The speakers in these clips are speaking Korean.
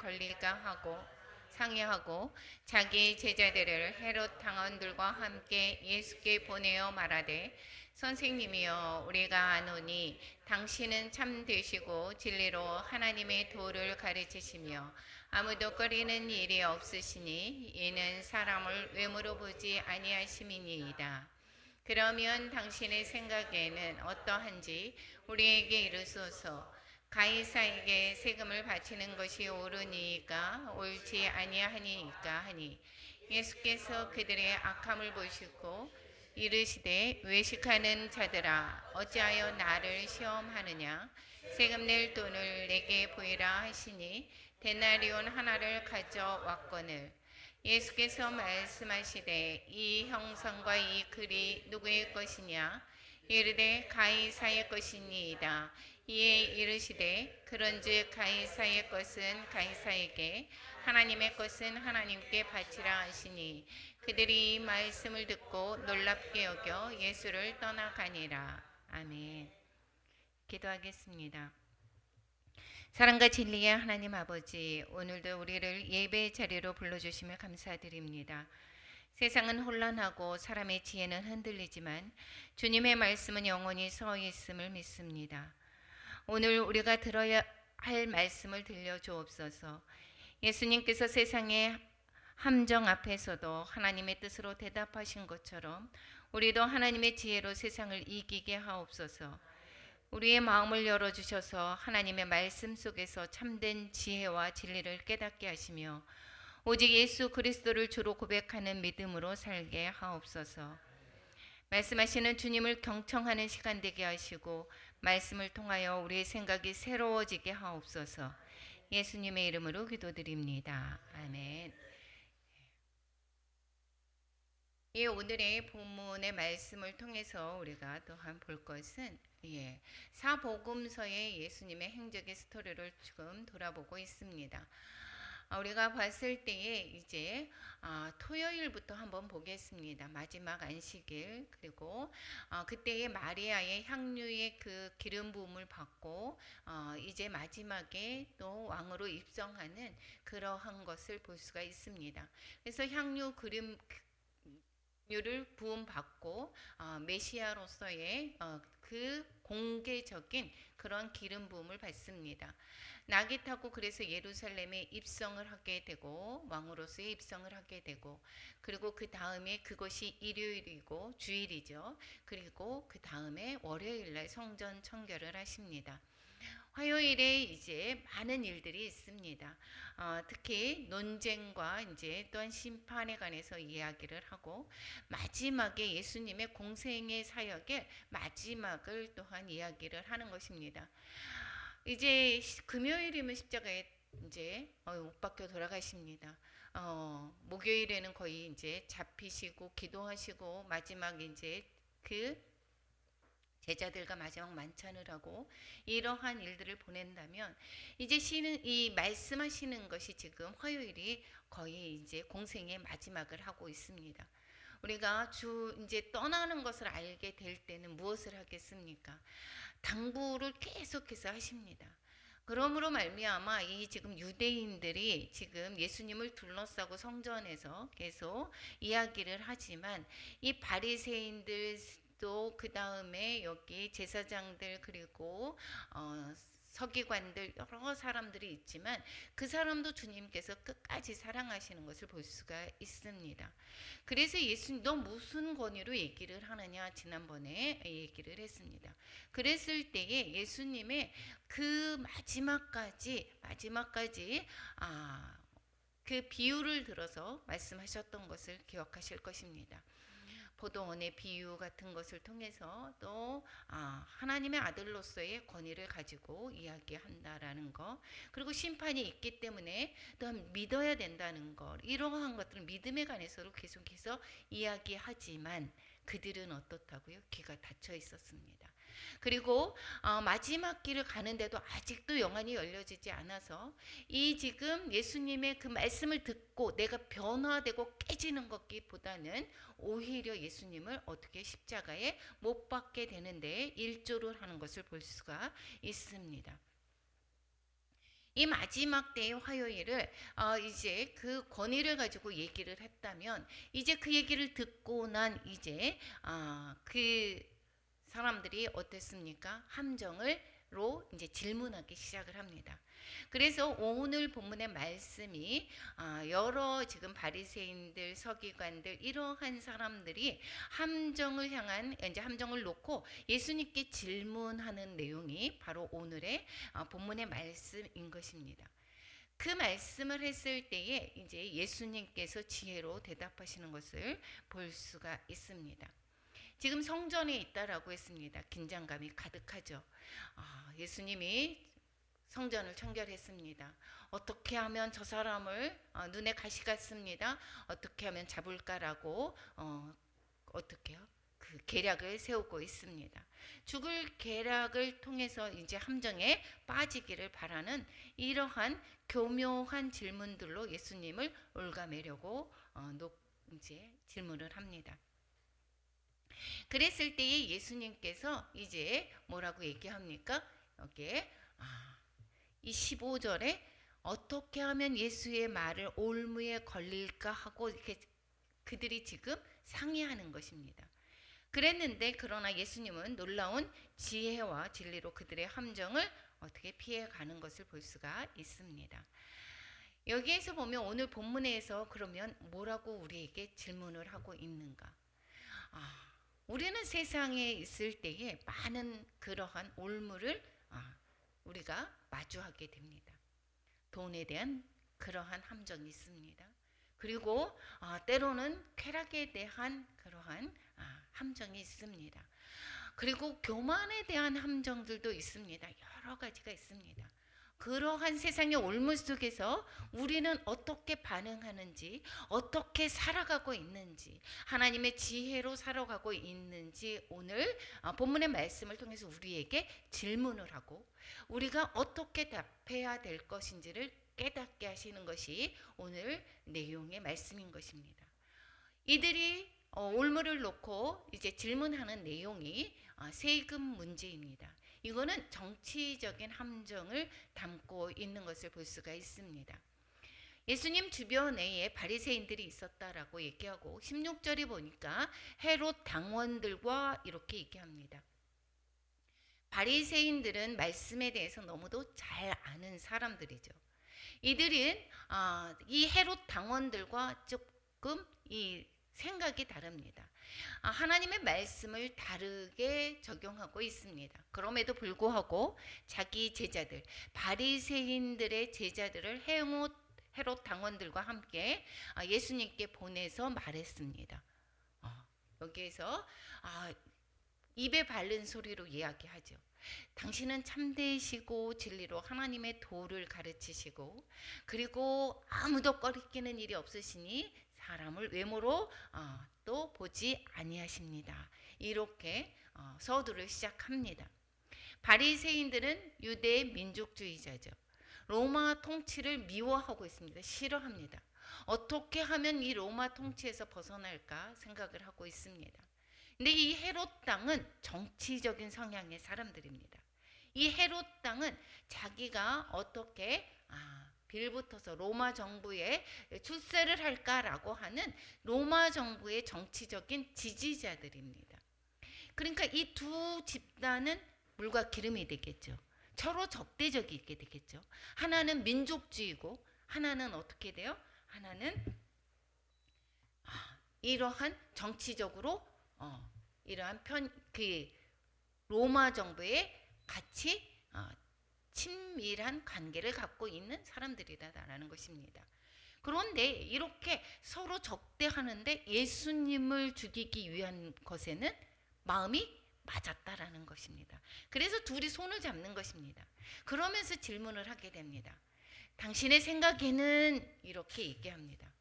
벌릴까 하고 상의하고 자기 제자들을 헤롯 당원들과 함께 예수께 보내어 말하되 선생님이여 우리가 아노니 당신은 참 되시고 진리로 하나님의 도를 가르치시며 아무도 꺼리는 일이 없으시니 이는 사람을 외모로 보지 아니하심이니이다. 그러면 당신의 생각에는 어떠한지 우리에게 이르소서. 가이사에게 세금을 바치는 것이 옳으니까 옳지 아니하니까 하니 예수께서 그들의 악함을 보시고 이르시되 외식하는 자들아 어찌하여 나를 시험하느냐 세금 낼 돈을 내게 보이라 하시니 데나리온 하나를 가져왔거늘 예수께서 말씀하시되 이 형상과 이 글이 누구의 것이냐 이르되 가이사의 것이니이다. 이에 이르시되 그런즉 가이사의 것은 가이사에게 하나님의 것은 하나님께 바치라 하시니 그들이 이 말씀을 듣고 놀랍게 여겨 예수를 떠나가니라. 아멘. 기도하겠습니다. 사랑과 진리의 하나님 아버지, 오늘도 우리를 예배의 자리로 불러주시며 감사드립니다. 세상은 혼란하고 사람의 지혜는 흔들리지만 주님의 말씀은 영원히 서 있음을 믿습니다. 오늘 우리가 들어야 할 말씀을 들려주옵소서. 예수님께서 세상의 함정 앞에서도 하나님의 뜻으로 대답하신 것처럼 우리도 하나님의 지혜로 세상을 이기게 하옵소서. 우리의 마음을 열어주셔서 하나님의 말씀 속에서 참된 지혜와 진리를 깨닫게 하시며 오직 예수 그리스도를 주로 고백하는 믿음으로 살게 하옵소서. 말씀하시는 주님을 경청하는 시간 되게 하시고 말씀을 통하여 우리의 생각이 새로워지게 하옵소서. 예수님의 이름으로 기도드립니다. 아멘. 이 오늘의 본문의 말씀을 통해서 우리가 또한 볼 것은 사복음서의 예수님의 행적의 스토리를 지금 돌아보고 있습니다. 우리가 봤을 때에 이제 토요일부터 한번 보겠습니다. 마지막 안식일 그리고 그때의 마리아의 향유의 그 기름 부음을 받고 이제 마지막에 또 왕으로 입성하는 그러한 것을 볼 수가 있습니다. 그래서 향유 를 부음받고 메시아로서의 그 공개적인 그런 기름 부음을 받습니다. 낙이 타고 그래서 예루살렘에 입성을 하게 되고 왕으로서의 입성을 하게 되고 그리고 그 다음에 그것이 일요일이고 주일이죠. 그리고 그 다음에 월요일날 성전 청결을 하십니다. 화요일에 이제 많은 일들이 있습니다. 특히 논쟁과 이제 또한 심판에 관해서 이야기를 하고 마지막에 예수님의 공생의 사역의 마지막을 또한 이야기를 하는 것입니다. 이제 금요일이면 십자가에 이제 못 박혀 돌아가십니다. 목요일에는 거의 이제 잡히시고 기도하시고 마지막 이제 그 제자들과 마지막 만찬을 하고 이러한 일들을 보낸다면 이제 이 말씀하시는 것이 지금 화요일이 거의 이제 공생의 마지막을 하고 있습니다. 우리가 이제 떠나는 것을 알게 될 때는 무엇을 하겠습니까? 당부를 계속해서 하십니다. 그러므로 말미암아 이 지금 유대인들이 지금 예수님을 둘러싸고 성전에서 계속 이야기를 하지만 이 바리새인들 또 그 다음에 여기 제사장들 그리고 서기관들 여러 사람들이 있지만 그 사람도 주님께서 끝까지 사랑하시는 것을 볼 수가 있습니다. 그래서 예수님 너 무슨 권위로 얘기를 하느냐 지난번에 얘기를 했습니다. 그랬을 때에 예수님의 그 마지막까지 그 비유를 들어서 말씀하셨던 것을 기억하실 것입니다. 포도원의 비유 같은 것을 통해서 또 하나님의 아들로서의 권위를 가지고 이야기한다라는 것 그리고 심판이 있기 때문에 또한 믿어야 된다는 것 이러한 것들은 믿음에 관해서도 계속해서 이야기하지만 그들은 어떻다고요? 귀가 닫혀 있었습니다. 그리고 마지막 길을 가는데도 아직도 영안이 열려지지 않아서 이 지금 예수님의 그 말씀을 듣고 내가 변화되고 깨지는 것보다는 오히려 예수님을 어떻게 십자가에 못 박게 되는데 일조를 하는 것을 볼 수가 있습니다. 이 마지막 때의 화요일을 이제 그 권위를 가지고 얘기를 했다면 이제 그 얘기를 듣고 난 이제 그 사람들이 어땠습니까? 함정을로 이제 질문하기 시작을 합니다. 그래서 오늘 본문의 말씀이 여러 지금 바리새인들, 서기관들 이러한 사람들이 함정을 향한 이제 함정을 놓고 예수님께 질문하는 내용이 바로 오늘의 본문의 말씀인 것입니다. 그 말씀을 했을 때에 이제 예수님께서 지혜로 대답하시는 것을 볼 수가 있습니다. 지금 성전에 있다라고 했습니다. 긴장감이 가득하죠. 예수님이 성전을 청결했습니다. 어떻게 하면 저 사람을 눈에 가시 같습니다. 어떻게 하면 잡을까라고 어떻게요? 그 계략을 세우고 있습니다. 죽을 계략을 통해서 이제 함정에 빠지기를 바라는 이러한 교묘한 질문들로 예수님을 올가매려고 이제 질문을 합니다. 그랬을 때에 예수님께서 이제 뭐라고 얘기합니까? 여기에 이 15절에 어떻게 하면 예수의 말을 올무에 걸릴까 하고 이렇게 그들이 지금 상의하는 것입니다. 그랬는데 그러나 예수님은 놀라운 지혜와 진리로 그들의 함정을 어떻게 피해가는 것을 볼 수가 있습니다. 여기에서 보면 오늘 본문에서 그러면 뭐라고 우리에게 질문을 하고 있는가? 우리는 세상에 있을 때에 많은 그러한 올무를 우리가 마주하게 됩니다. 돈에 대한 그러한 함정이 있습니다. 그리고 때로는 쾌락에 대한 그러한 함정이 있습니다. 그리고 교만에 대한 함정들도 있습니다. 여러 가지가 있습니다. 그러한 세상의 올무 속에서 우리는 어떻게 반응하는지, 어떻게 살아가고 있는지, 하나님의 지혜로 살아가고 있는지 오늘 본문의 말씀을 통해서 우리에게 질문을 하고 우리가 어떻게 답해야 될 것인지를 깨닫게 하시는 것이 오늘 내용의 말씀인 것입니다. 이들이 올무를 놓고 이제 질문하는 내용이 세금 문제입니다. 이거는 정치적인 함정을 담고 있는 것을 볼 수가 있습니다. 예수님 주변에 바리새인들이 있었다라고 얘기하고 16절에 보니까 헤롯 당원들과 이렇게 얘기합니다. 바리새인들은 말씀에 대해서 너무도 잘 아는 사람들이죠. 이들은 이 헤롯 당원들과 조금 이 생각이 다릅니다. 하나님의 말씀을 다르게 적용하고 있습니다. 그럼에도 불구하고 자기 제자들, 바리새인들의 제자들을 헤롯 당원들과 함께 예수님께 보내서 말했습니다. 여기에서 입에 바른 소리로 이야기하죠. 당신은 참되시고 진리로 하나님의 도를 가르치시고 그리고 아무도 꺼리끼는 일이 없으시니 사람을 외모로 또 보지 아니하십니다. 이렇게 서두를 시작합니다. 바리새인들은 유대 민족주의자죠. 로마 통치를 미워하고 있습니다. 싫어합니다. 어떻게 하면 이 로마 통치에서 벗어날까 생각을 하고 있습니다. 근데 이 헤롯 당은 정치적인 성향의 사람들입니다. 이 헤롯 당은 자기가 어떻게 빌붙어서 로마 정부에 출세를 할까라고 하는 로마 정부의 정치적인 지지자들입니다. 그러니까 이 두 집단은 물과 기름이 되겠죠. 서로 적대적이게 되겠죠. 하나는 민족주의고 하나는 어떻게 돼요? 하나는 이러한 정치적으로 이러한 로마 정부에 같이 친밀한 관계를 갖고 있는 사람들이다라는 것입니다. 그런데 이렇게 서로 적대하는데 예수님을 죽이기 위한 것에는 마음이 맞았다라는 것입니다. 그래서 둘이 손을 잡는 것입니다. 그러면서 질문을 하게 됩니다. 당신의 생각에는 이렇게 얘기합니다.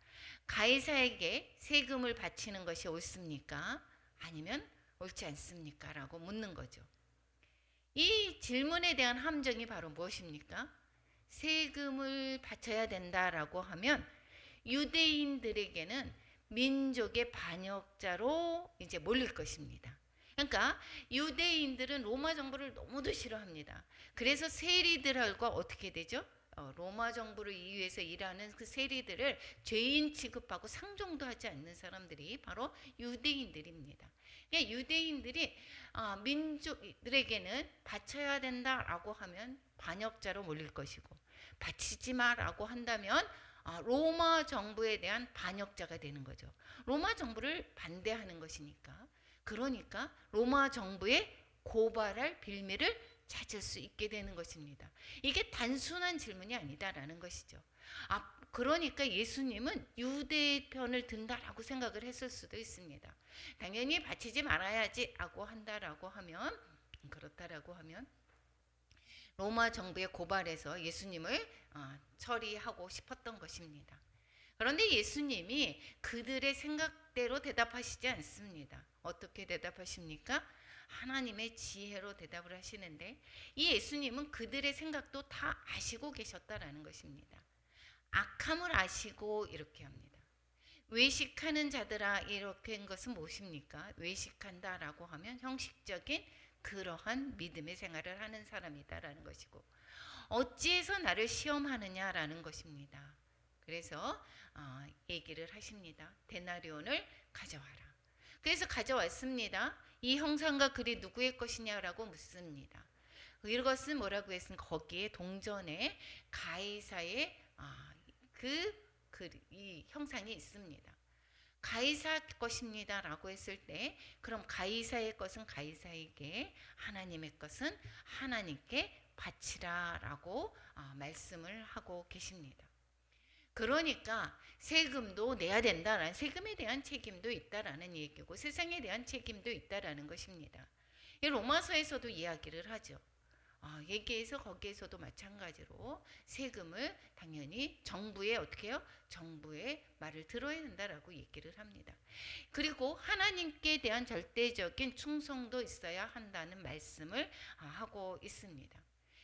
가이사에게 세금을 바치는 것이 옳습니까? 아니면 옳지 않습니까? 라고 묻는 거죠. 이 질문에 대한 함정이 바로 무엇입니까? 세금을 바쳐야 된다라고 하면 유대인들에게는 민족의 반역자로 이제 몰릴 것입니다. 그러니까 유대인들은 로마 정부를 너무도 싫어합니다. 그래서 세리들과 어떻게 되죠? 로마 정부를 위해서 일하는 그 세리들을 죄인 취급하고 상종도 하지 않는 사람들이 바로 유대인들입니다. 그러니까 유대인들이 민족들에게는 바쳐야 된다라고 하면 반역자로 몰릴 것이고, 바치지 마라고 한다면 로마 정부에 대한 반역자가 되는 거죠. 로마 정부를 반대하는 것이니까. 그러니까 로마 정부에 고발할 빌미를 찾을 수 있게 되는 것입니다. 이게 단순한 질문이 아니다라는 것이죠. 그러니까 예수님은 유대 편을 든다라고 생각을 했을 수도 있습니다. 당연히 바치지 말아야지라고 한다라고 하면, 그렇다라고 하면 로마 정부에 고발해서 예수님을 처리하고 싶었던 것입니다. 그런데 예수님이 그들의 생각대로 대답하시지 않습니다. 어떻게 대답하십니까? 하나님의 지혜로 대답을 하시는데, 이 예수님은 그들의 생각도 다 아시고 계셨다라는 것입니다. 악함을 아시고 이렇게 합니다. 외식하는 자들아, 이렇게 한 것은 무엇입니까? 외식한다라고 하면 형식적인 그러한 믿음의 생활을 하는 사람이다라는 것이고, 어찌해서 나를 시험하느냐라는 것입니다. 그래서 얘기를 하십니다. 데나리온을 가져와라. 그래서 가져왔습니다. 이 형상과 글이 누구의 것이냐라고 묻습니다. 이것은 뭐라고 했습니까? 거기에 동전에 가이사의 이 형상이 있습니다. 가이사 것입니다라고 했을 때, 그럼 가이사의 것은 가이사에게, 하나님의 것은 하나님께 바치라라고 말씀을 하고 계십니다. 그러니까 세금도 내야 된다라는, 세금에 대한 책임도 있다라는 얘기고, 세상에 대한 책임도 있다라는 것입니다. 이 로마서에서도 이야기를 하죠. 얘기해서 거기에서도 마찬가지로 세금을 당연히 정부의 어떻게 해요? 정부의 말을 들어야 된다라고 얘기를 합니다. 그리고 하나님께 대한 절대적인 충성도 있어야 한다는 말씀을 하고 있습니다.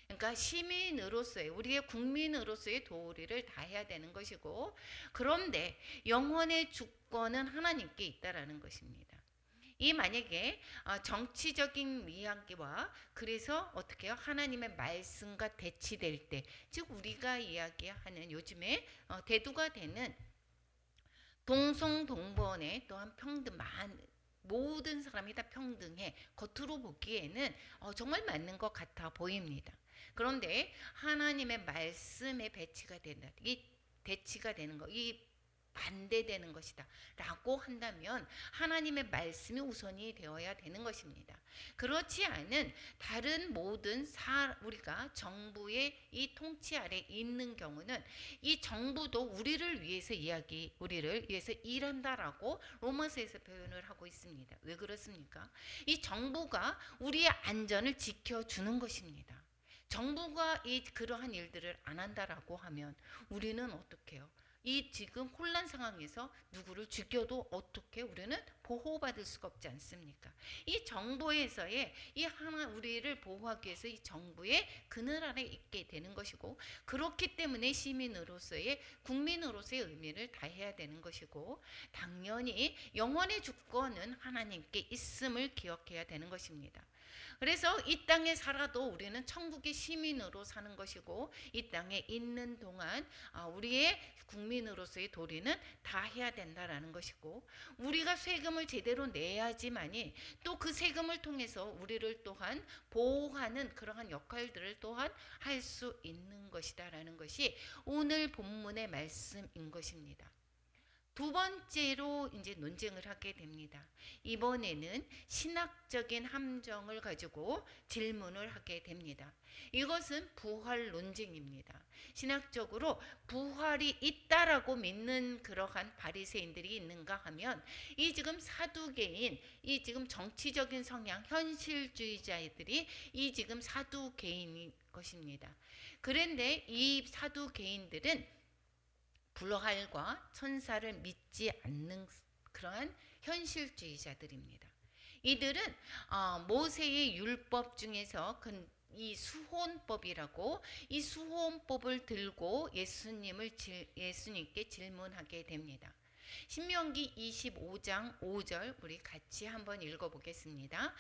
그러니까 시민으로서의, 우리의 국민으로서의 도리를 다해야 되는 것이고, 그런데 영혼의 주권은 하나님께 있다라는 것입니다. 이 만약에 정치적인 이야기와, 그래서 어떻게 해요? 하나님의 말씀과 대치될 때, 즉 우리가 이야기하는 요즘에 대두가 되는 동성동본의 또한 평등, 모든 사람이 다 평등해, 겉으로 보기에는 정말 맞는 것 같아 보입니다. 그런데 하나님의 말씀에 배치가 된다, 이 대치가 되는 것, 이 반대되는 것이다 라고 한다면 하나님의 말씀이 우선이 되어야 되는 것입니다. 그렇지 않은 다른 모든 우리가 정부의 이 통치 아래 있는 경우는, 이 정부도 우리를 위해서 우리를 위해서 일한다라고 로마서에서 표현을 하고 있습니다. 왜 그렇습니까? 이 정부가 우리의 안전을 지켜주는 것입니다. 정부가 그러한 일들을 안 한다라고 하면 우리는 어떻게 해요? 이 지금 혼란 상황에서 누구를 죽여도 어떻게 우리는 보호받을 수가 없지 않습니까? 이 정부에서의 우리를 보호하기 위해서 이 정부의 그늘 아래 있게 되는 것이고, 그렇기 때문에 시민으로서의, 국민으로서의 의미를 다해야 되는 것이고, 당연히 영원의 주권은 하나님께 있음을 기억해야 되는 것입니다. 그래서 이 땅에 살아도 우리는 천국의 시민으로 사는 것이고, 이 땅에 있는 동안 우리의 국민으로서의 도리는 다 해야 된다라는 것이고, 우리가 세금을 제대로 내야지만이 또 그 세금을 통해서 우리를 또한 보호하는 그러한 역할들을 또한 할 수 있는 것이다라는 것이 오늘 본문의 말씀인 것입니다. 두 번째로 이제 논쟁을 하게 됩니다. 이번에는 신학적인 함정을 가지고 질문을 하게 됩니다. 이것은 부활 논쟁입니다. 신학적으로 부활이 있다라고 믿는 그러한 바리새인들이 있는가 하면, 이 지금 사두개인, 이 지금 정치적인 성향, 현실주의자들이 이 지금 사두개인인 것입니다. 그런데 이 사두개인들은 부활과 천사를 믿지 않는 그러한 현실주의자들입니다. 이들은 모세의 율법 중에서 이 수혼법이라고, 이 수혼법을 들고 예수님께 질문하게 됩니다. 신명기 25장 5절 우리 같이 한번 읽어보겠습니다.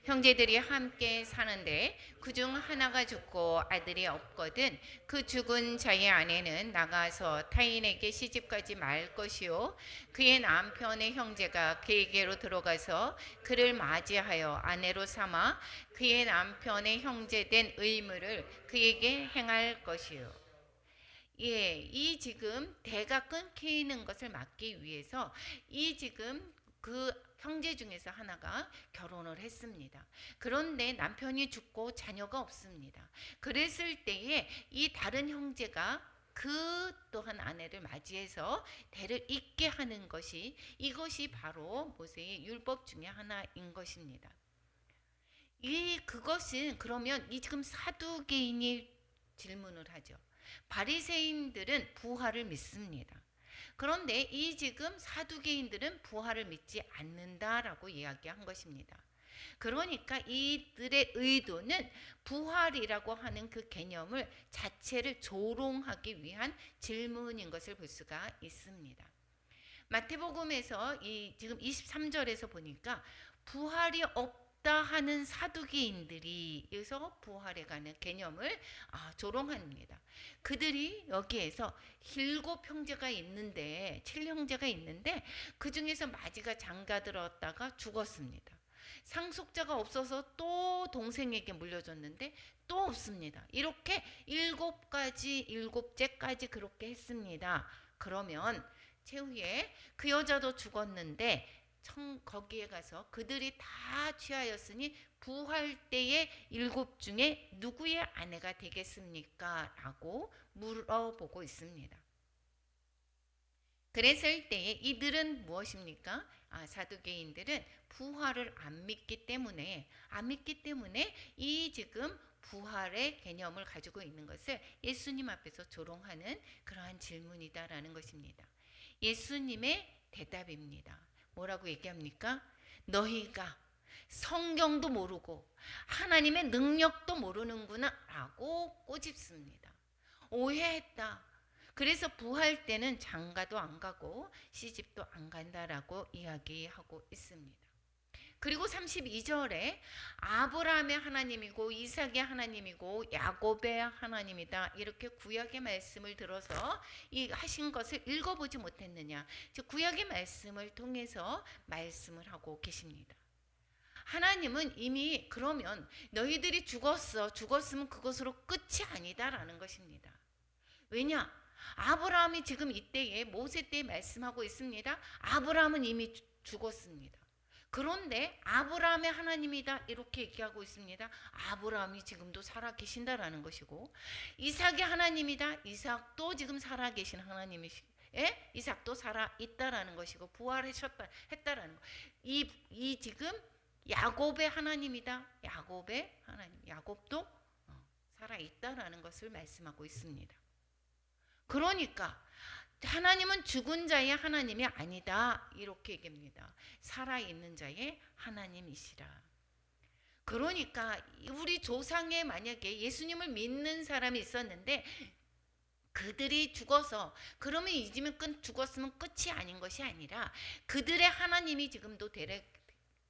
형제들이 함께 사는데 그중 하나가 죽고 아들이 없거든 그 죽은 자의 아내는 나가서 타인에게 시집가지 말 것이요 그의 남편의 형제가 그에게로 들어가서 그를 맞이하여 아내로 삼아 그의 남편의 형제된 의무를 그에게 행할 것이요. 예, 이 지금 대가 끊기는 것을 막기 위해서 이 지금 그 형제 중에서 하나가 결혼을 했습니다. 그런데 남편이 죽고 자녀가 없습니다. 그랬을 때에 이 다른 형제가 그 또한 아내를 맞이해서 대를 잇게 하는 것이 이것이 바로 모세의 율법 중에 하나인 것입니다. 이 그것은 그러면 이 지금 사두개인이 질문을 하죠. 바리새인들은 부활을 믿습니다. 그런데 이 지금 사두개인들은 부활을 믿지 않는다라고 이야기한 것입니다. 그러니까 이들의 의도는 부활이라고 하는 그 개념을 자체를 조롱하기 위한 질문인 것을 볼 수가 있습니다. 마태복음에서 이 지금 23절에서 보니까 부활이 없다 하는 사두개인들이 여기서 부활에 관한 개념을 조롱합니다. 그들이 여기에서 7형제가 있는데 7형제가 있는데 그 중에서 마지가 장가들었다가 죽었습니다. 상속자가 없어서 또 동생에게 물려줬는데 또 없습니다. 이렇게 7째까지 그렇게 했습니다. 그러면 최후에 그 여자도 죽었는데 거기에 가서 그들이 다 취하였으니 부활 때의 7 중에 누구의 아내가 되겠습니까? 라고 물어보고 있습니다. 그랬을 때에 이들은 무엇입니까? 사두개인들은 부활을 안 믿기 때문에 이 지금 부활의 개념을 가지고 있는 것을 예수님 앞에서 조롱하는 그러한 질문이다라는 것입니다. 예수님의 대답입니다. 뭐라고 얘기합니까? 너희가 성경도 모르고 하나님의 능력도 모르는구나 라고 꼬집습니다. 오해했다. 그래서 부활 때는 장가도 안 가고 시집도 안 간다라고 이야기하고 있습니다. 그리고 32절에 아브라함의 하나님이고 이삭의 하나님이고 야곱의 하나님이다 이렇게 구약의 말씀을 들어서 이 하신 것을 읽어보지 못했느냐, 즉 구약의 말씀을 통해서 말씀을 하고 계십니다. 하나님은 이미 그러면 너희들이 죽었으면 그것으로 끝이 아니다라는 것입니다. 왜냐? 아브라함이 지금 이때에 모세 때 말씀하고 있습니다. 아브라함은 이미 죽었습니다. 그런데 아브라함의 하나님이다 이렇게 얘기하고 있습니다. 아브라함이 지금도 살아 계신다라는 것이고, 이삭의 하나님이다. 이삭도 지금 살아 계신 하나님이시고, 이삭도 살아 있다라는 것이고 부활하셨다 했다라는 거. 이 지금 야곱의 하나님이다. 야곱의 하나님, 야곱도 살아 있다라는 것을 말씀하고 있습니다. 그러니까 하나님은 죽은 자의 하나님이 아니다 이렇게 얘기합니다. 살아있는 자의 하나님이시라. 그러니까 우리 조상에 만약에 예수님을 믿는 사람이 있었는데 그들이 죽어서 그러면 이제는 죽었으면 끝이 아닌 것이 아니라 그들의 하나님이 지금도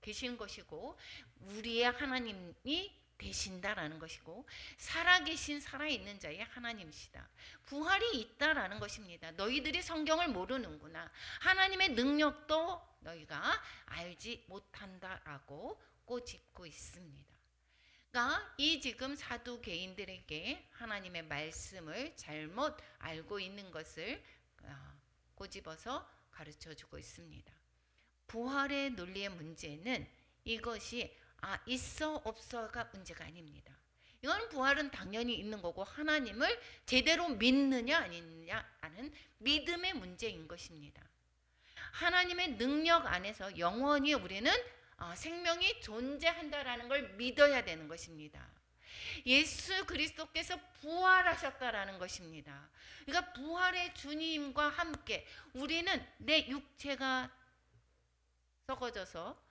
계신 것이고 우리의 하나님이 되신다라는 것이고 살아계신 살아있는 자의 하나님이시다. 부활이 있다라는 것입니다. 너희들이 성경을 모르는구나. 하나님의 능력도 너희가 알지 못한다라고 꼬집고 있습니다. 그러니까 이 지금 사두개인들에게 하나님의 말씀을 잘못 알고 있는 것을 꼬집어서 가르쳐주고 있습니다. 부활의 논리의 문제는 이것이 있어 없어가 문제가 아닙니다. 이건 부활은 당연히 있는 거고 하나님을 제대로 믿느냐 아니느냐 하는 믿음의 문제인 것입니다. 하나님의 능력 안에서 영원히 우리는 생명이 존재한다라는 걸 믿어야 되는 것입니다. 예수 그리스도께서 부활하셨다라는 것입니다. 그러니까 부활의 주님과 함께 우리는 내 육체가 썩어져서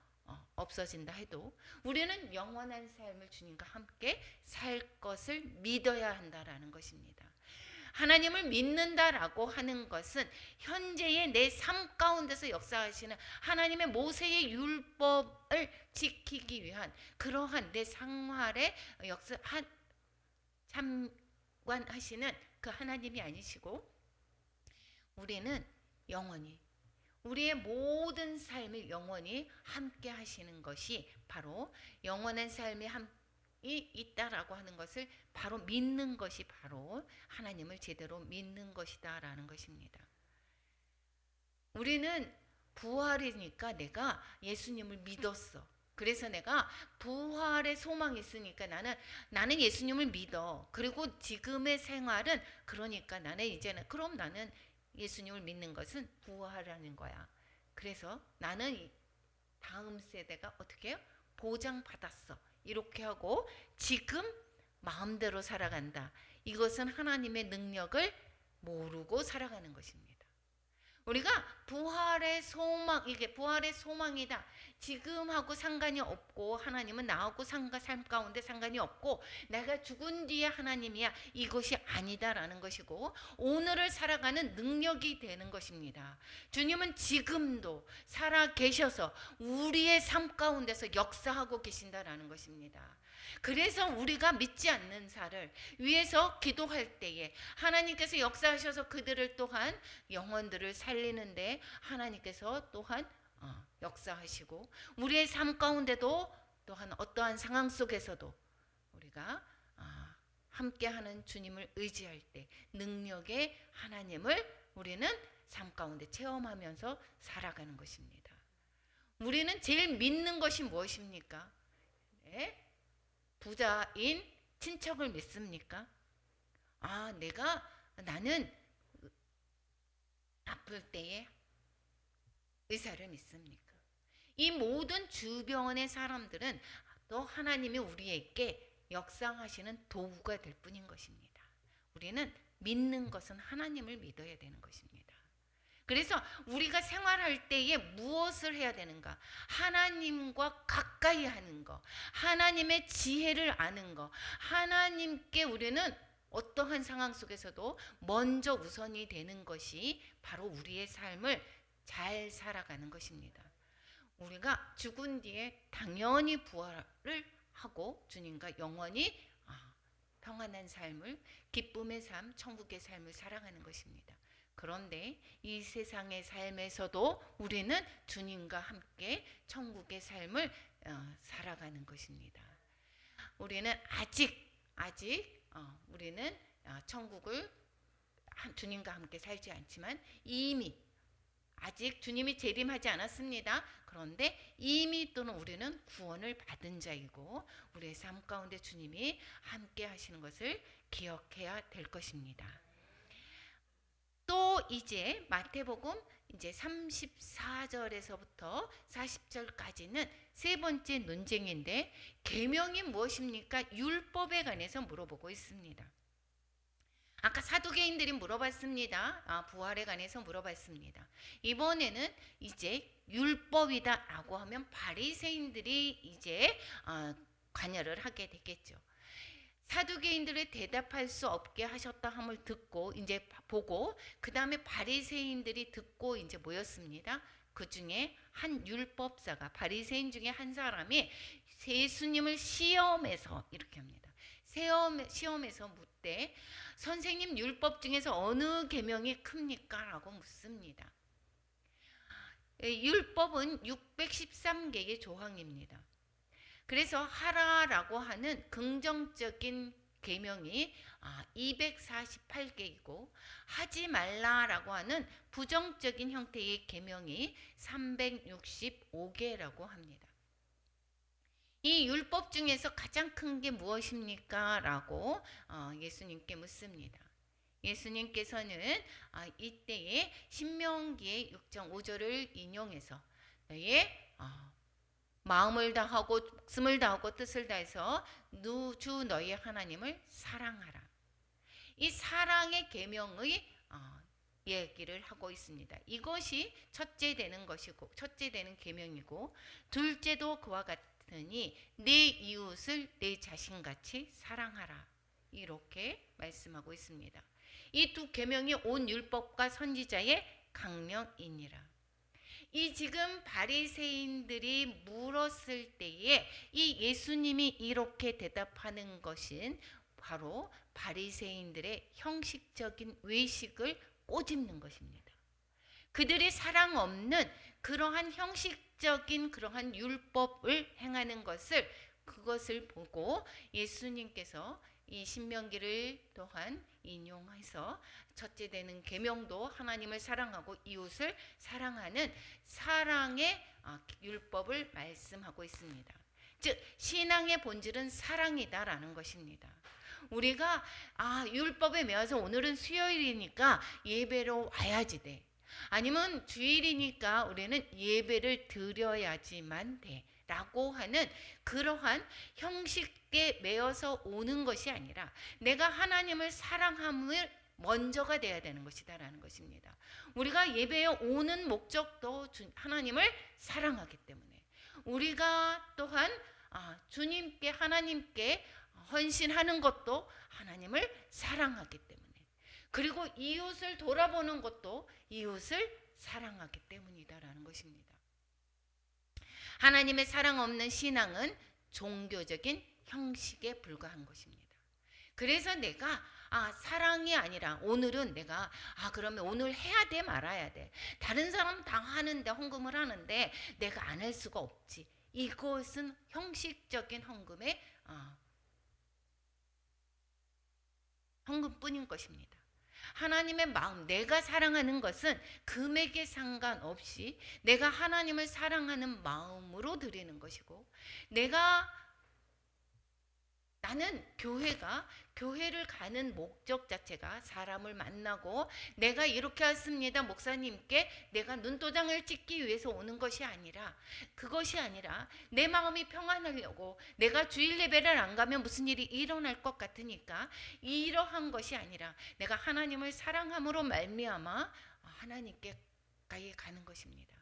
없어진다 해도 우리는 영원한 삶을 주님과 함께 살 것을 믿어야 한다라는 것입니다. 하나님을 믿는다라고 하는 것은 현재의 내 삶 가운데서 역사하시는 하나님의 모세의 율법을 지키기 위한 그러한 내 생활에 참관하시는 그 하나님이 아니시고, 우리는 영원히 우리의 모든 삶을 영원히 함께 하시는 것이 바로 영원한 삶이 있다라고 하는 것을 바로 믿는 것이 바로 하나님을 제대로 믿는 것이다라는 것입니다. 우리는 부활이니까 내가 예수님을 믿었어. 그래서 내가 부활의 소망이 있으니까 나는 예수님을 믿어. 그리고 지금의 생활은 그러니까 그럼 나는 예수님을 믿는 것은 부활하는 거야. 그래서 나는 다음 세대가 어떻게 해요? 보장받았어. 이렇게 하고 지금 마음대로 살아간다. 이것은 하나님의 능력을 모르고 살아가는 것입니다. 우리가 부활의 소망, 이게 부활의 소망이다. 지금하고 상관이 없고, 하나님은 나하고 삶 가운데 상관이 없고, 내가 죽은 뒤에 하나님이야, 이것이 아니다라는 것이고, 오늘을 살아가는 능력이 되는 것입니다. 주님은 지금도 살아 계셔서 우리의 삶 가운데서 역사하고 계신다라는 것입니다. 그래서 우리가 믿지 않는 자를 위해서 기도할 때에 하나님께서 역사하셔서 그들을 또한 영혼들을 살리는데 하나님께서 또한 역사하시고, 우리의 삶 가운데도 또한 어떠한 상황 속에서도 우리가 함께하는 주님을 의지할 때 능력의 하나님을 우리는 삶 가운데 체험하면서 살아가는 것입니다. 우리는 제일 믿는 것이 무엇입니까? 네? 부자인 친척을 믿습니까? 나는 아플 때에 의사를 믿습니까? 이 모든 주변의 사람들은 또 하나님이 우리에게 역사하시는 도구가 될 뿐인 것입니다. 우리는 믿는 것은 하나님을 믿어야 되는 것입니다. 그래서 우리가 생활할 때에 무엇을 해야 되는가? 하나님과 가까이 하는 거, 하나님의 지혜를 아는 거, 하나님께 우리는 어떠한 상황 속에서도 먼저 우선이 되는 것이 바로 우리의 삶을 잘 살아가는 것입니다. 우리가 죽은 뒤에 당연히 부활을 하고 주님과 영원히 평안한 삶을, 기쁨의 삶, 천국의 삶을 살아가는 것입니다. 그런데 이 세상의 삶에서도 우리는 주님과 함께 천국의 삶을 살아가는 것입니다. 우리는 아직 우리는 천국을 주님과 함께 살지 않지만 이미 아직 주님이 재림하지 않았습니다. 그런데 이미 또는 우리는 구원을 받은 자이고 우리의 삶 가운데 주님이 함께 하시는 것을 기억해야 될 것입니다. 또 이제 마태복음 이제 34절에서부터 40절까지는 세 번째 논쟁인데, 계명이 무엇입니까? 율법에 관해서 물어보고 있습니다. 아까 사두개인들이 물어봤습니다. 부활에 관해서 물어봤습니다. 이번에는 이제 율법이다라고 하면 바리새인들이 이제 관여를 하게 되겠죠. 사두개인들의 대답할 수 없게 하셨다 함을 듣고 이제 보고, 그 다음에 바리새인들이 듣고 이제 모였습니다. 그 중에 한 율법사가, 바리새인 중에 한 사람이 예수님을 시험해서 이렇게 합니다. 시험에서 묻되, 선생님, 율법 중에서 어느 계명이 큽니까? 라고 묻습니다. 율법은 613개의 조항입니다. 그래서 하라라고 하는 긍정적인 계명이 248개이고, 하지 말라라고 하는 부정적인 형태의 계명이 365개라고 합니다. 이 율법 중에서 가장 큰 게 무엇입니까? 라고 예수님께 묻습니다. 예수님께서는 이때에 신명기의 6장 5절을 인용해서 너의 마음을 다하고 목숨을 다하고 뜻을 다해서 주 너희 하나님을 사랑하라. 이 사랑의 계명의 얘기를 하고 있습니다. 이것이 첫째 되는 것이고, 첫째 되는 계명이고, 둘째도 그와 같으니 내 이웃을 내 자신같이 사랑하라. 이렇게 말씀하고 있습니다. 이 두 계명이 온 율법과 선지자의 강령이니라. 이 지금 바리새인들이 물었을 때에 이 예수님이 이렇게 대답하는 것은 바로 바리새인들의 형식적인 외식을 꼬집는 것입니다. 그들이 사랑 없는 그러한 형식적인 그러한 율법을 행하는 것을 그것을 보고 예수님께서 이 신명기를 또한 인용해서 첫째 되는 계명도 하나님을 사랑하고 이웃을 사랑하는 사랑의 율법을 말씀하고 있습니다. 즉 신앙의 본질은 사랑이다라는 것입니다. 우리가 율법에 매여서 오늘은 수요일이니까 예배로 와야지 돼. 아니면 주일이니까 우리는 예배를 드려야지만 돼. 라고 하는 그러한 형식에 매여서 오는 것이 아니라 내가 하나님을 사랑함을 먼저가 돼야 되는 것이다 라는 것입니다. 우리가 예배에 오는 목적도 하나님을 사랑하기 때문에 우리가 또한 주님께 하나님께 헌신하는 것도 하나님을 사랑하기 때문에 그리고 이웃을 돌아보는 것도 이웃을 사랑하기 때문이다라는 것입니다. 하나님의 사랑 없는 신앙은 종교적인 형식에 불과한 것입니다. 그래서 내가 사랑이 아니라 오늘은 내가 그러면 오늘 해야 돼 말아야 돼. 다른 사람 다 하는데 헌금을 하는데 내가 안 할 수가 없지. 이것은 형식적인 헌금뿐인 것입니다. 하나님의 마음, 내가 사랑하는 것은 금액에 상관없이 내가 하나님을 사랑하는 마음으로 드리는 것이고 나는 교회를 가는 목적 자체가 사람을 만나고 내가 이렇게 했습니다 목사님께 내가 눈도장을 찍기 위해서 오는 것이 아니라 그것이 아니라 내 마음이 평안하려고 내가 주일 예배를 안 가면 무슨 일이 일어날 것 같으니까 이러한 것이 아니라 내가 하나님을 사랑함으로 말미암아 하나님께 가까이 가는 것입니다.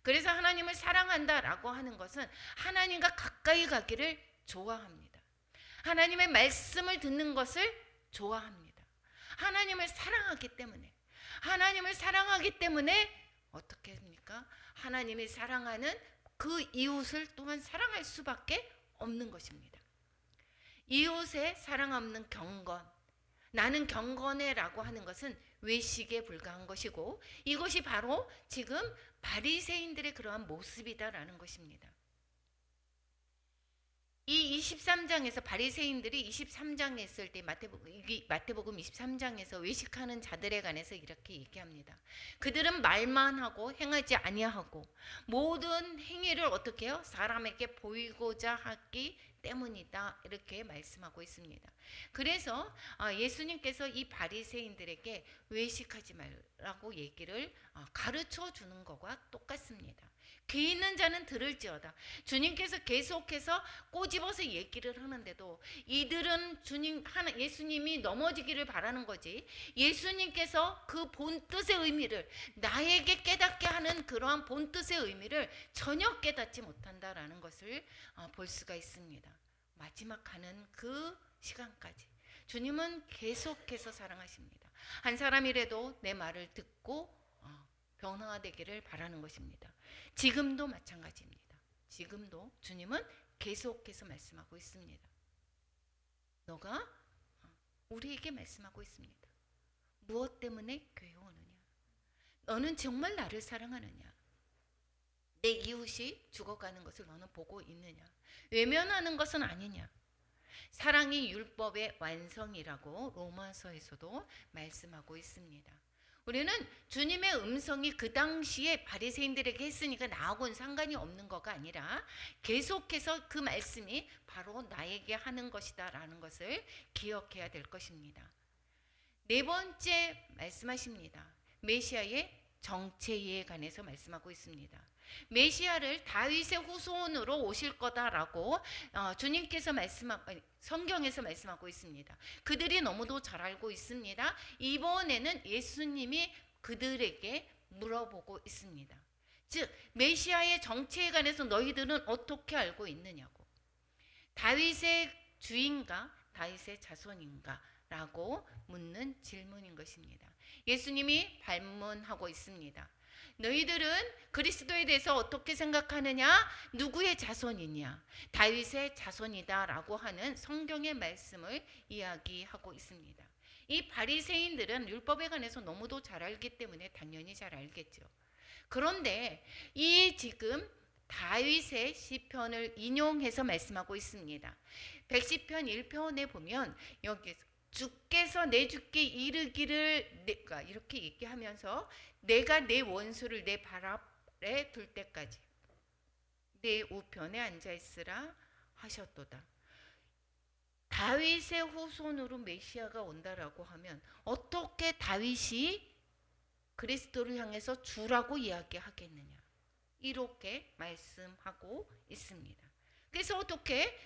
그래서 하나님을 사랑한다라고 하는 것은 하나님과 가까이 가기를 좋아합니다. 하나님의 말씀을 듣는 것을 좋아합니다. 하나님을 사랑하기 때문에 어떻게 합니까? 하나님이 사랑하는 그 이웃을 또한 사랑할 수밖에 없는 것입니다. 이웃의 사랑 없는 경건, 나는 경건해라고 하는 것은 외식에 불과한 것이고 이것이 바로 지금 바리새인들의 그러한 모습이다라는 것입니다. 이 23장에서 바리새인들이 23장에 있을 때 마태복음 23장에서 외식하는 자들에 관해서 이렇게 얘기합니다. 그들은 말만 하고 행하지 아니하고 모든 행위를 어떻게 해요? 사람에게 보이고자 하기 때문이다 이렇게 말씀하고 있습니다. 그래서 예수님께서 이 바리새인들에게 외식하지 말라고 얘기를 가르쳐 주는 것과 똑같습니다. 귀 있는 자는 들을지어다. 주님께서 계속해서 꼬집어서 얘기를 하는데도 이들은 예수님이 넘어지기를 바라는 거지 예수님께서 그 본뜻의 의미를 나에게 깨닫게 하는 그러한 본뜻의 의미를 전혀 깨닫지 못한다라는 것을 볼 수가 있습니다. 마지막 가는 그 시간까지 주님은 계속해서 사랑하십니다. 한 사람이라도 내 말을 듣고 변화되기를 바라는 것입니다. 지금도 마찬가지입니다. 지금도 주님은 계속해서 말씀하고 있습니다. 너가 우리에게 말씀하고 있습니다. 무엇 때문에 교회 오느냐? 너는 정말 나를 사랑하느냐? 내 이웃이 죽어가는 것을 너는 보고 있느냐? 외면하는 것은 아니냐? 사랑이 율법의 완성이라고 로마서에서도 말씀하고 있습니다. 우리는 주님의 음성이 그 당시에 바리새인들에게 했으니까 나하고는 상관이 없는 거가 아니라 계속해서 그 말씀이 바로 나에게 하는 것이다 라는 것을 기억해야 될 것입니다. 네 번째 말씀하십니다. 메시아의 정체에 관해서 말씀하고 있습니다. 메시아를 다윗의 후손으로 오실 거다라고 주님께서 성경에서 말씀하고 있습니다. 그들이 너무도 잘 알고 있습니다. 이번에는 예수님이 그들에게 물어보고 있습니다. 즉 메시아의 정체에 관해서 너희들은 어떻게 알고 있느냐고. 다윗의 주인가 다윗의 자손인가 라고 묻는 질문인 것입니다. 예수님이 반문하고 있습니다. 너희들은 그리스도에 대해서 어떻게 생각하느냐? 누구의 자손이냐? 다윗의 자손이다 라고 하는 성경의 말씀을 이야기하고 있습니다. 이 바리새인들은 율법에 관해서 너무도 잘 알기 때문에 당연히 잘 알겠죠. 그런데 이 지금 다윗의 시편을 인용해서 말씀하고 있습니다. 110편 1편에 보면 여기 주께서 내 주께 이르기를 내가 이렇게 얘기하면서 내가 내 원수를 내 발 앞에 둘 때까지 내 우편에 앉아 있으라 하셨도다. 다윗의 후손으로 메시아가 온다라고 하면 어떻게 다윗이 그리스도를 향해서 주라고 이야기하겠느냐, 이렇게 말씀하고 있습니다. 그래서 어떻게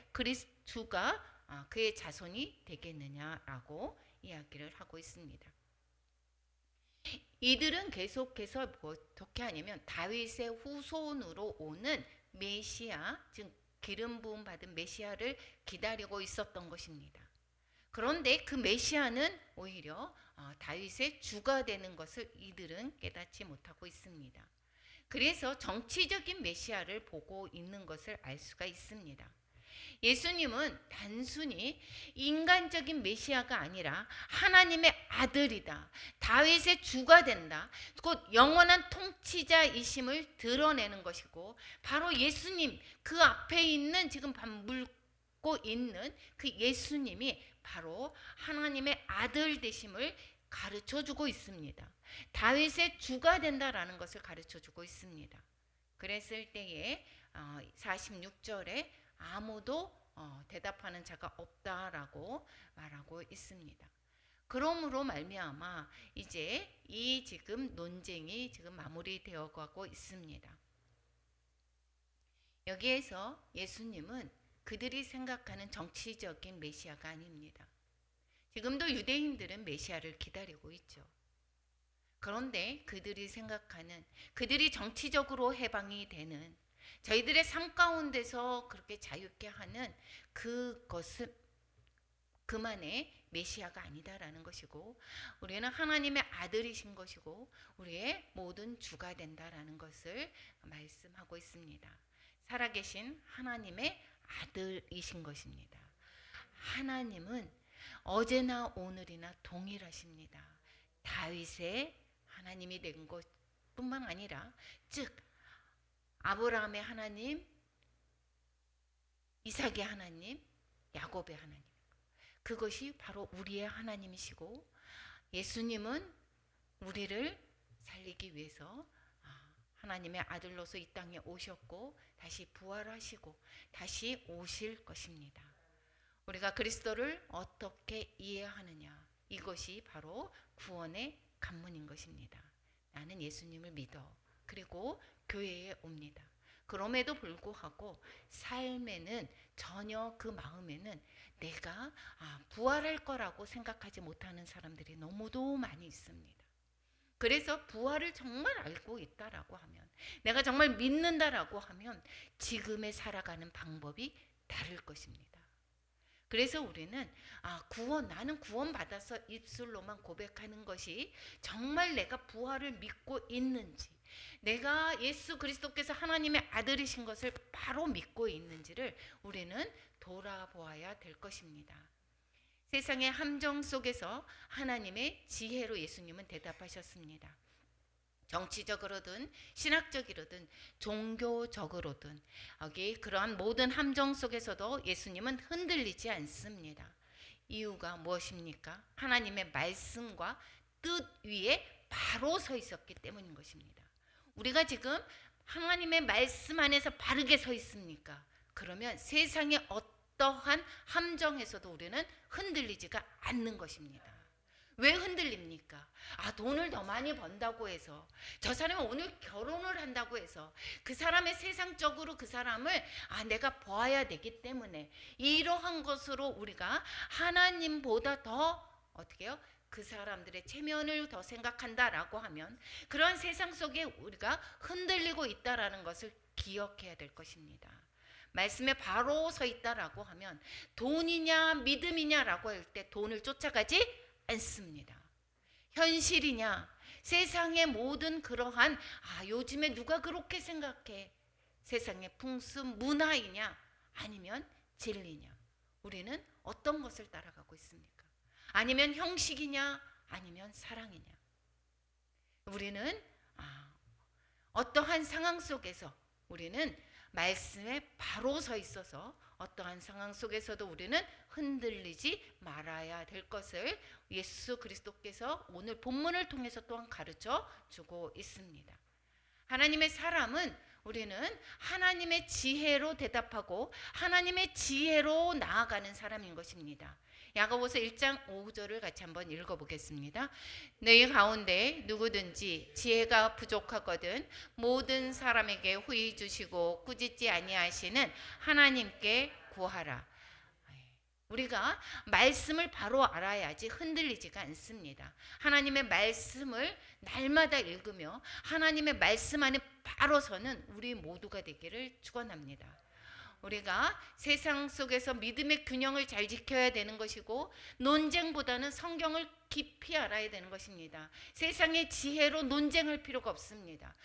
주가 그의 자손이 되겠느냐라고 이야기를 하고 있습니다. 이들은 계속해서 어떻게 하냐면 다윗의 후손으로 오는 메시아, 즉 기름 부음 받은 메시아를 기다리고 있었던 것입니다. 그런데 그 메시아는 오히려 다윗의 주가 되는 것을 이들은 깨닫지 못하고 있습니다. 그래서 정치적인 메시아를 보고 있는 것을 알 수가 있습니다. 예수님은 단순히 인간적인 메시아가 아니라 하나님의 아들이다, 다윗의 주가 된다, 곧 영원한 통치자이심을 드러내는 것이고, 바로 예수님, 그 앞에 있는 지금 밥 물고 있는 그 예수님이 바로 하나님의 아들 되심을 가르쳐주고 있습니다. 다윗의 주가 된다라는 것을 가르쳐주고 있습니다. 그랬을 때에 46절에 아무도 대답하는 자가 없다라고 말하고 있습니다. 그러므로 말미암아 이제 이 지금 논쟁이 지금 마무리되어 가고 있습니다. 여기에서 예수님은 그들이 생각하는 정치적인 메시아가 아닙니다. 지금도 유대인들은 메시아를 기다리고 있죠. 그런데 그들이 생각하는, 그들이 정치적으로 해방이 되는, 저희들의 삶 가운데서 그렇게 자유케 하는 그것은 그만의 메시아가 아니다라는 것이고, 우리는 하나님의 아들이신 것이고 우리의 모든 주가 된다라는 것을 말씀하고 있습니다. 살아계신 하나님의 아들이신 것입니다. 하나님은 어제나 오늘이나 동일하십니다. 다윗의 하나님이 된 것뿐만 아니라, 즉 아브라함의 하나님, 이삭의 하나님, 야곱의 하나님, 그것이 바로 우리의 하나님이시고, 예수님은 우리를 살리기 위해서 하나님의 아들로서 이 땅에 오셨고 다시 부활하시고 다시 오실 것입니다. 우리가 그리스도를 어떻게 이해하느냐, 이것이 바로 구원의 관문인 것입니다. 나는 예수님을 믿어, 그리고 교회에 옵니다. 그럼에도 불구하고 삶에는 전혀 그 마음에는 내가 부활할 거라고 생각하지 못하는 사람들이 너무도 많이 있습니다. 그래서 부활을 정말 알고 있다라고 하면, 내가 정말 믿는다라고 하면 지금의 살아가는 방법이 다를 것입니다. 그래서 우리는 나는 구원 받아서 입술로만 고백하는 것이 정말 내가 부활을 믿고 있는지, 내가 예수 그리스도께서 하나님의 아들이신 것을 바로 믿고 있는지를 우리는 돌아보아야 될 것입니다. 세상의 함정 속에서 하나님의 지혜로 예수님은 대답하셨습니다. 정치적으로든 신학적으로든 종교적으로든 여기 그러한 모든 함정 속에서도 예수님은 흔들리지 않습니다. 이유가 무엇입니까? 하나님의 말씀과 뜻 위에 바로 서 있었기 때문인 것입니다. 우리가 지금 하나님의 말씀 안에서 바르게 서 있습니까? 그러면 세상의 어떠한 함정에서도 우리는 흔들리지가 않는 것입니다. 왜 흔들립니까? 돈을 더 많이 번다고 해서, 저 사람이 오늘 결혼을 한다고 해서 그 사람의 세상적으로 그 사람을 내가 보아야 되기 때문에 이러한 것으로 우리가 하나님보다 더 어떻게 해요? 그 사람들의 체면을 더 생각한다라고 하면 그런 세상 속에 우리가 흔들리고 있다라는 것을 기억해야 될 것입니다. 말씀에 바로 서 있다라고 하면 돈이냐 믿음이냐라고 할 때 돈을 쫓아가지 않습니다. 현실이냐 세상의 모든 그러한 요즘에 누가 그렇게 생각해 세상의 풍습 문화이냐 아니면 진리냐 우리는 어떤 것을 따라가고 있습니까? 아니면 형식이냐 아니면 사랑이냐 우리는 어떠한 상황 속에서 우리는 말씀에 바로 서 있어서 어떠한 상황 속에서도 우리는 흔들리지 말아야 될 것을 예수 그리스도께서 오늘 본문을 통해서 또한 가르쳐 주고 있습니다. 하나님의 사람은 우리는 하나님의 지혜로 대답하고 하나님의 지혜로 나아가는 사람인 것입니다. 야고보서 1장 5절을 같이 한번 읽어보겠습니다. 너희 가운데 누구든지 지혜가 부족하거든 모든 사람에게 후히 주시고 꾸짖지 아니하시는 하나님께 구하라. 우리가 말씀을 바로 알아야지 흔들리지가 않습니다. 하나님의 말씀을 날마다 읽으며 하나님의 말씀 안에 바로 서는 우리 모두가 되기를 축원합니다. 우리가 세상 속에서 믿음의 균형을 잘 지켜야 되는 것이고 논쟁보다는 성경을 깊이 알아야 되는 것입니다. 세상의 지혜로 논쟁할 필요가 없습니다.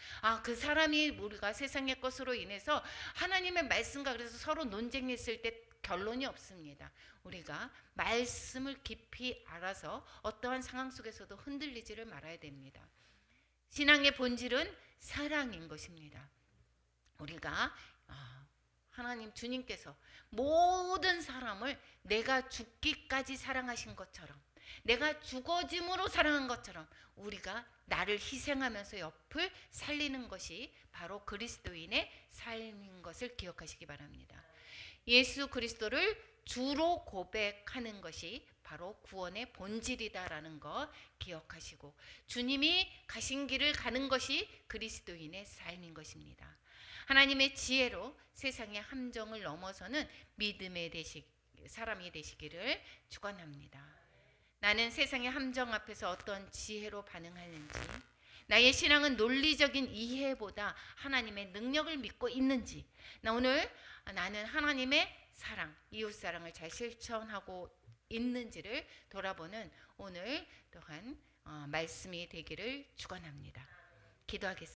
그 사람이 우리가 세상의 것으로 인해서 하나님의 말씀과 그래서 서로 논쟁했을 때 결론이 없습니다. 우리가 말씀을 깊이 알아서 어떠한 상황 속에서도 흔들리지를 말아야 됩니다. 신앙의 본질은 사랑인 것입니다. 우리가 하나님 주님께서 모든 사람을 내가 죽기까지 사랑하신 것처럼 내가 죽어짐으로 사랑한 것처럼 우리가 나를 희생하면서 옆을 살리는 것이 바로 그리스도인의 삶인 것을 기억하시기 바랍니다. 예수 그리스도를 주로 고백하는 것이 바로 구원의 본질이다라는 거 기억하시고 주님이 가신 길을 가는 것이 그리스도인의 삶인 것입니다. 하나님의 지혜로 세상의 함정을 넘어서는 믿음의 사람이 되시기를 축원합니다. 나는 세상의 함정 앞에서 어떤 지혜로 반응하는지 나의 신앙은 논리적인 이해보다 하나님의 능력을 믿고 있는지 오늘 나는 하나님의 사랑, 이웃사랑을 잘 실천하고 있는지를 돌아보는 오늘 또한 말씀이 되기를 축원합니다. 기도하겠습니다.